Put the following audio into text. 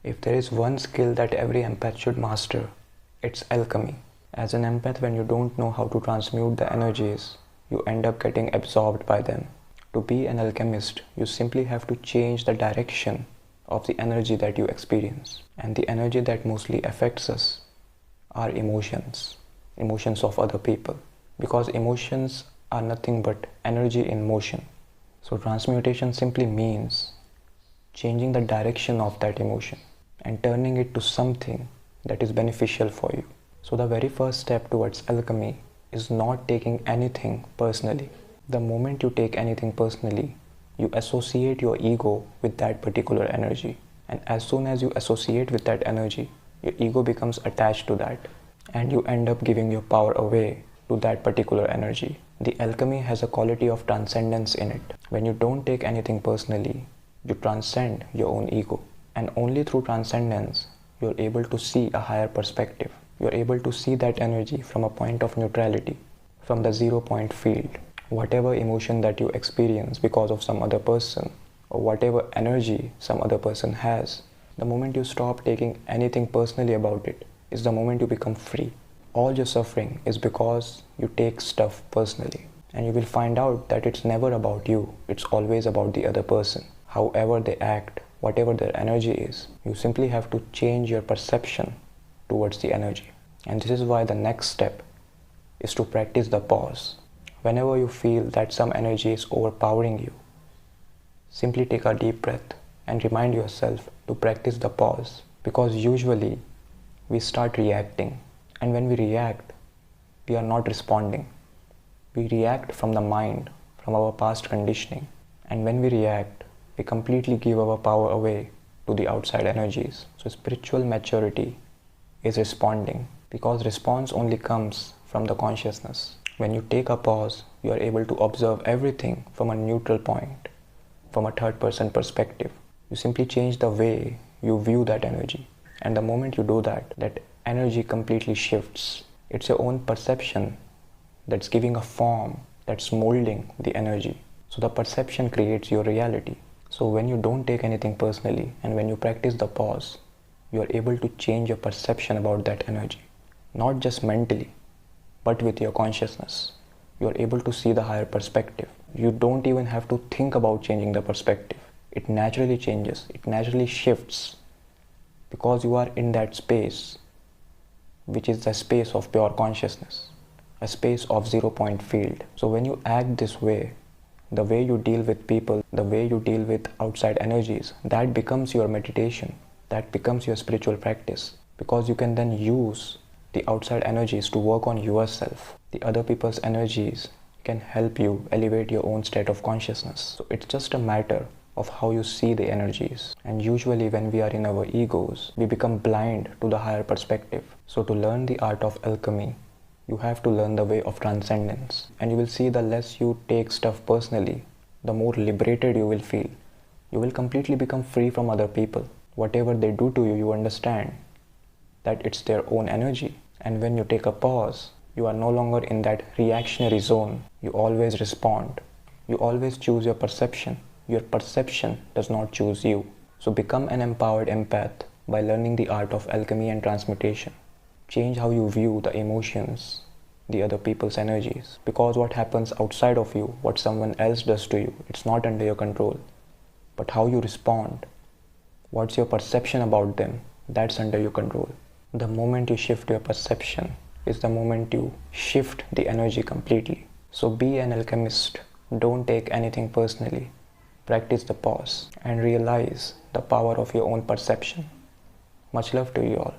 If there is one skill that every empath should master, it's alchemy. As an empath, when you don't know how to transmute the energies, you end up getting absorbed by them. To be an alchemist, you simply have to change the direction of the energy that you experience. And the energy that mostly affects us are emotions of other people. Because emotions are nothing but energy in motion. So transmutation simply means changing the direction of that emotion and turning it to something that is beneficial for you. So the very first step towards alchemy is not taking anything personally. The moment you take anything personally, you associate your ego with that particular energy. And as soon as you associate with that energy, your ego becomes attached to that. And you end up giving your power away to that particular energy. The alchemy has a quality of transcendence in it. When you don't take anything personally, you transcend your own ego. And only through transcendence, you're able to see a higher perspective. You're able to see that energy from a point of neutrality, from the 0 point field. Whatever emotion that you experience because of some other person, or whatever energy some other person has, the moment you stop taking anything personally about it, is the moment you become free. All your suffering is because you take stuff personally. And you will find out that it's never about you, it's always about the other person. However they act, whatever their energy is, you simply have to change your perception towards the energy. And this is why the next step is to practice the pause. Whenever you feel that some energy is overpowering you, simply take a deep breath and remind yourself to practice the pause. Because usually we start reacting, and when we react, we are not responding. We react from the mind, from our past conditioning. And when we react, we completely give our power away to the outside energies. So spiritual maturity is responding, because response only comes from the consciousness. When you take a pause, you are able to observe everything from a neutral point, from a third-person perspective. You simply change the way you view that energy. And the moment you do that, that energy completely shifts. It's your own perception that's giving a form, that's molding the energy. So the perception creates your reality. So when you don't take anything personally and when you practice the pause, you are able to change your perception about that energy. Not just mentally, but with your consciousness. You are able to see the higher perspective. You don't even have to think about changing the perspective. It naturally changes, it naturally shifts, because you are in that space, which is the space of pure consciousness, a space of 0 point field. So when you act this way, the way you deal with people, the way you deal with outside energies, that becomes your meditation, that becomes your spiritual practice, because you can then use the outside energies to work on yourself. The other people's energies can help you elevate your own state of consciousness. So it's just a matter of how you see the energies. And usually when we are in our egos, we become blind to the higher perspective. So to learn the art of alchemy, you have to learn the way of transcendence. And you will see the less you take stuff personally, the more liberated you will feel. You will completely become free from other people. Whatever they do to you, you understand that it's their own energy. And when you take a pause, you are no longer in that reactionary zone. You always respond. You always choose your perception. Your perception does not choose you. So become an empowered empath by learning the art of alchemy and transmutation. Change how you view the emotions, the other people's energies. Because what happens outside of you, what someone else does to you, it's not under your control. But how you respond, what's your perception about them, that's under your control. The moment you shift your perception is the moment you shift the energy completely. So be an alchemist. Don't take anything personally. Practice the pause and realize the power of your own perception. Much love to you all.